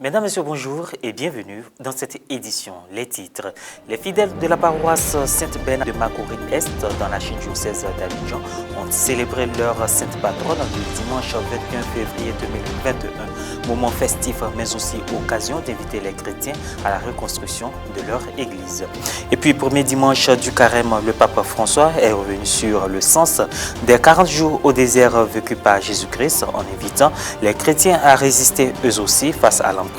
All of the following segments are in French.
Mesdames, Messieurs, bonjour et bienvenue dans cette édition. Les titres. Les fidèles de la paroisse Sainte-Bernadette de Makori-Est dans la diocèse d'Abidjan ont célébré leur sainte patronne le dimanche 21 février 2021. Moment festif mais aussi occasion d'inviter les chrétiens à la reconstruction de leur église. Et puis, premier dimanche du carême, le pape François est revenu sur le sens des 40 jours au désert vécus par Jésus-Christ en invitant les chrétiens à résister eux aussi face à l'emprise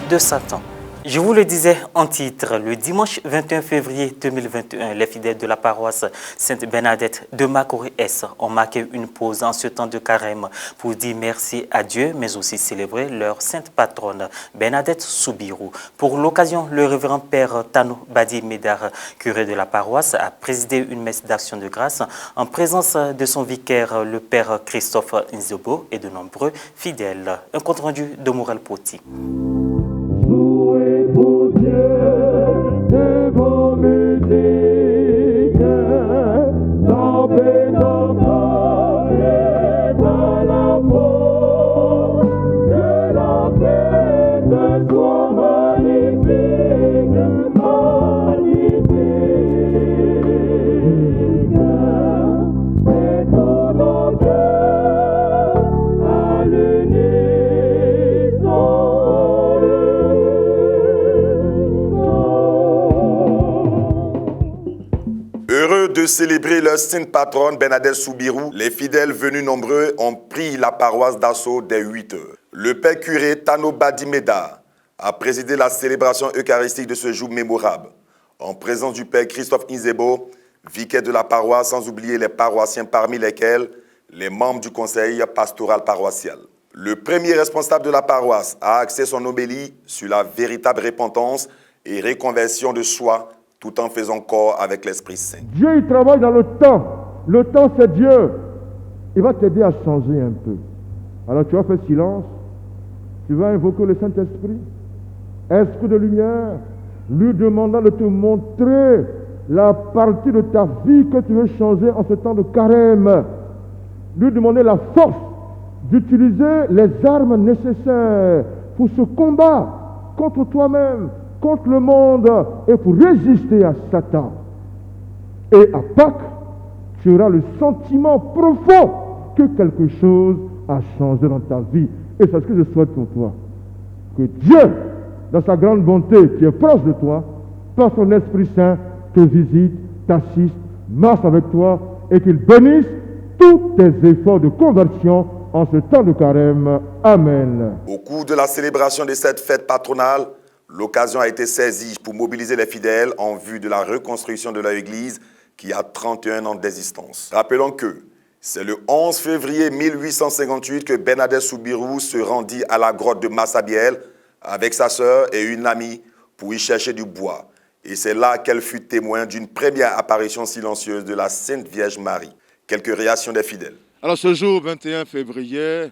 de Satan. Je vous le disais en titre, le dimanche 21 février 2021, les fidèles de la paroisse Sainte-Bernadette de Makori-Est ont marqué une pause en ce temps de carême pour dire merci à Dieu, mais aussi célébrer leur sainte patronne, Bernadette Soubirou. Pour l'occasion, le révérend père Tano Badi Médard, curé de la paroisse, a présidé une messe d'action de grâce en présence de son vicaire, le père Christophe Nzebo, et de nombreux fidèles. Un compte rendu de Morel Poti. De célébrer leur sainte patronne Bernadette Soubirou, les fidèles venus nombreux ont pris la paroisse d'assaut dès 8 heures. Le père curé Tano Badi Médard a présidé la célébration eucharistique de ce jour mémorable, en présence du père Christophe Nzebo, vicaire de la paroisse, sans oublier les paroissiens parmi lesquels les membres du conseil pastoral paroissial. Le premier responsable de la paroisse a axé son homélie sur la véritable repentance et reconversion de soi, tout en faisant corps avec l'Esprit Saint. Dieu, il travaille dans le temps. Le temps, c'est Dieu. Il va t'aider à changer un peu. Alors, tu vas faire silence. Tu vas invoquer le Saint-Esprit. Esprit de lumière, lui demandant de te montrer la partie de ta vie que tu veux changer en ce temps de carême. Lui demander la force d'utiliser les armes nécessaires pour ce combat contre toi-même, contre le monde et pour résister à Satan. Et à Pâques, tu auras le sentiment profond que quelque chose a changé dans ta vie. Et c'est ce que je souhaite pour toi. Que Dieu, dans sa grande bonté qui est proche de toi, par son Esprit Saint, te visite, t'assiste, marche avec toi et qu'il bénisse tous tes efforts de conversion en ce temps de carême. Amen. Au cours de la célébration de cette fête patronale, l'occasion a été saisie pour mobiliser les fidèles en vue de la reconstruction de leur église qui a 31 ans d'existence. Rappelons que c'est le 11 février 1858 que Bernadette Soubirou se rendit à la grotte de Massabielle avec sa sœur et une amie pour y chercher du bois. Et c'est là qu'elle fut témoin d'une première apparition silencieuse de la Sainte Vierge Marie. Quelques réactions des fidèles. Alors ce jour 21 février,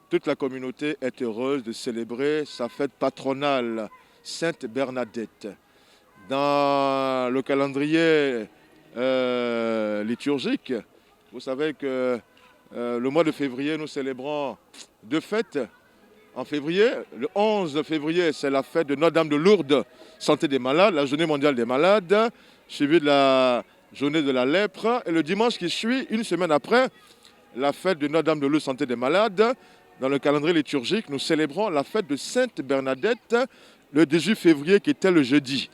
toute la communauté est heureuse de célébrer sa fête patronale, Sainte Bernadette. Dans le calendrier liturgique, vous savez que le mois de février, nous célébrons deux fêtes. En février, le 11 février, c'est la fête de Notre-Dame de Lourdes, Santé des Malades, la journée mondiale des malades, suivie de la journée de la lèpre. Et le dimanche qui suit, une semaine après, la fête de Notre-Dame de Lourdes, Santé des Malades. Dans le calendrier liturgique, nous célébrons la fête de Sainte Bernadette, le 18 février qui était le jeudi.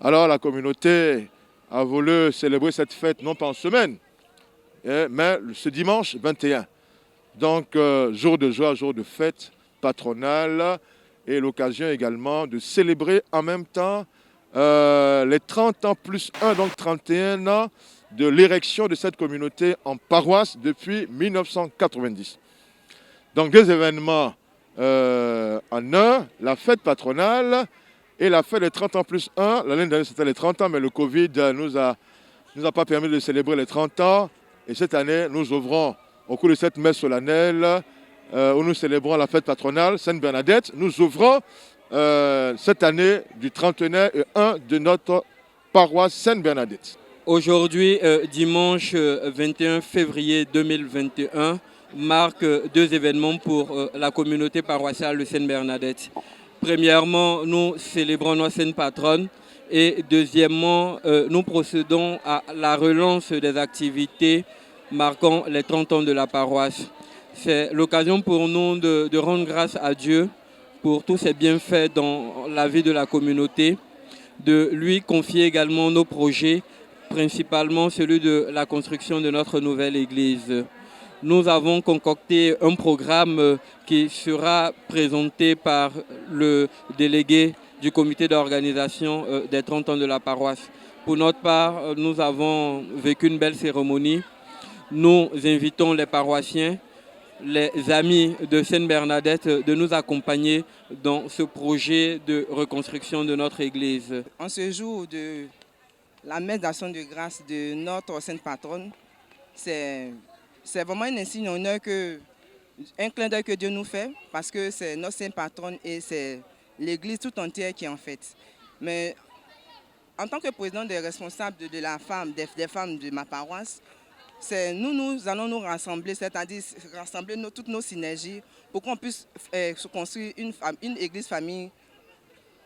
Alors la communauté a voulu célébrer cette fête non pas en semaine, mais ce dimanche 21. Donc jour de joie, jour de fête patronale et l'occasion également de célébrer en même temps les 30 ans plus 1, donc 31 ans de l'érection de cette communauté en paroisse depuis 1990. Donc deux événements en un, la fête patronale et la fête des 30 ans plus 1. L'année dernière, c'était les 30 ans, mais le Covid nous a pas permis de célébrer les 30 ans. Et cette année, nous ouvrons, au cours de cette messe solennelle, où nous célébrons la fête patronale, Sainte Bernadette, nous ouvrons cette année du trentenaire et 1 de notre paroisse Sainte Bernadette. Aujourd'hui, dimanche 21 février 2021, marque deux événements pour la communauté paroissiale de Sainte Bernadette. Premièrement, nous célébrons notre sainte patronne et deuxièmement, nous procédons à la relance des activités marquant les 30 ans de la paroisse. C'est l'occasion pour nous de rendre grâce à Dieu pour tous ses bienfaits dans la vie de la communauté, de lui confier également nos projets, principalement celui de la construction de notre nouvelle église. Nous avons concocté un programme qui sera présenté par le délégué du comité d'organisation des 30 ans de la paroisse. Pour notre part, nous avons vécu une belle cérémonie. Nous invitons les paroissiens, les amis de Sainte-Bernadette de nous accompagner dans ce projet de reconstruction de notre église. En ce jour de la messe d'action de grâce de notre sainte patronne, c'est vraiment un insigne honneur, un clin d'œil que Dieu nous fait, parce que c'est notre sainte patronne et c'est l'église tout entière qui est en fête. Mais en tant que président des responsables des femmes de ma paroisse, nous allons nous rassembler, c'est-à-dire rassembler toutes nos synergies pour qu'on puisse construire une église famille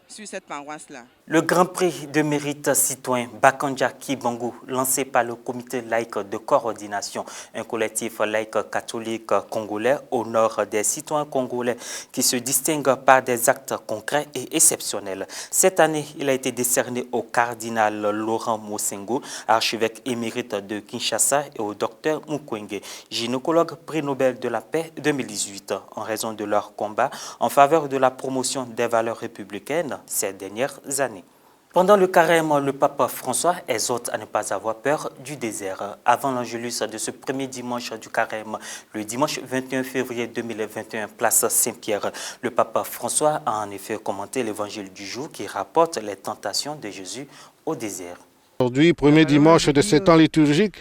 sur cette paroisse-là. Le Grand Prix de mérite citoyen Bakanja Kibangu, lancé par le comité laïque de coordination, un collectif laïque catholique congolais au nord des citoyens congolais qui se distinguent par des actes concrets et exceptionnels. Cette année, il a été décerné au cardinal Laurent Mosengo, archevêque émérite de Kinshasa, et au docteur Mukwege, gynécologue prix Nobel de la paix 2018, en raison de leur combat en faveur de la promotion des valeurs républicaines ces dernières années. Pendant le carême, le pape François exhorte à ne pas avoir peur du désert. Avant l'angélus de ce premier dimanche du carême, le dimanche 21 février 2021, place Saint-Pierre, le pape François a en effet commenté l'évangile du jour qui rapporte les tentations de Jésus au désert. Aujourd'hui, premier dimanche de ce temps liturgique,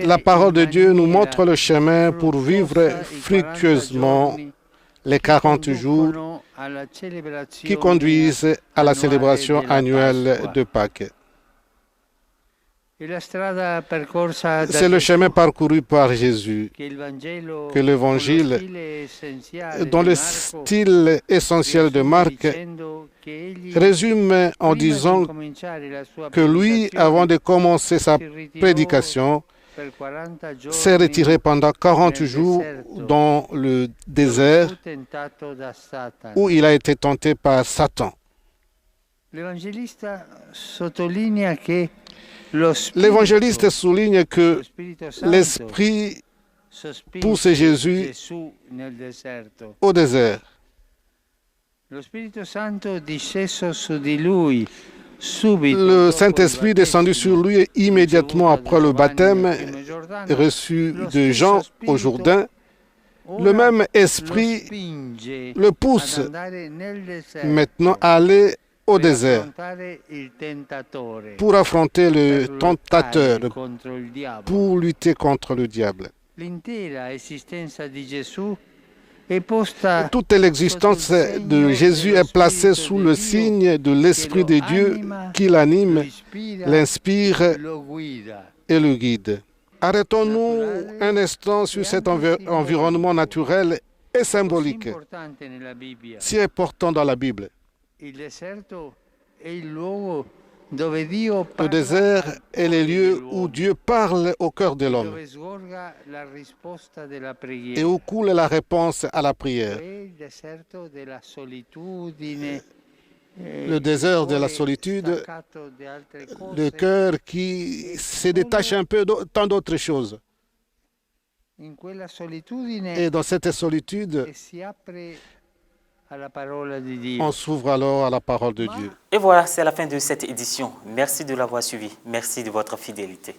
la parole de Dieu nous montre le chemin pour vivre fructueusement les 40 jours qui conduisent à la célébration annuelle de Pâques. C'est le chemin parcouru par Jésus, que l'Évangile, dont le style essentiel de Marc, résume en disant que lui, avant de commencer sa prédication, s'est retiré pendant 40 jours dans le désert où il a été tenté par Satan. L'évangéliste souligne que l'Esprit pousse Jésus au désert. Le Saint-Esprit descendu sur lui immédiatement après le baptême reçu de Jean au Jourdain. Le même esprit le pousse maintenant à aller au désert pour affronter le tentateur, pour lutter contre le diable. Toute l'existence de Jésus est placée sous le signe de l'Esprit de Dieu qui l'anime, l'inspire et le guide. Arrêtons-nous un instant sur cet environnement naturel et symbolique, si important dans la Bible. Le désert est le lieu où Dieu parle au cœur de l'homme et où coule la réponse à la prière. Le désert de la solitude, le cœur qui se détache un peu de tant d'autres choses. Et dans cette solitude, on s'ouvre alors à la parole de Dieu. Et voilà, c'est la fin de cette édition. Merci de l'avoir suivi. Merci de votre fidélité.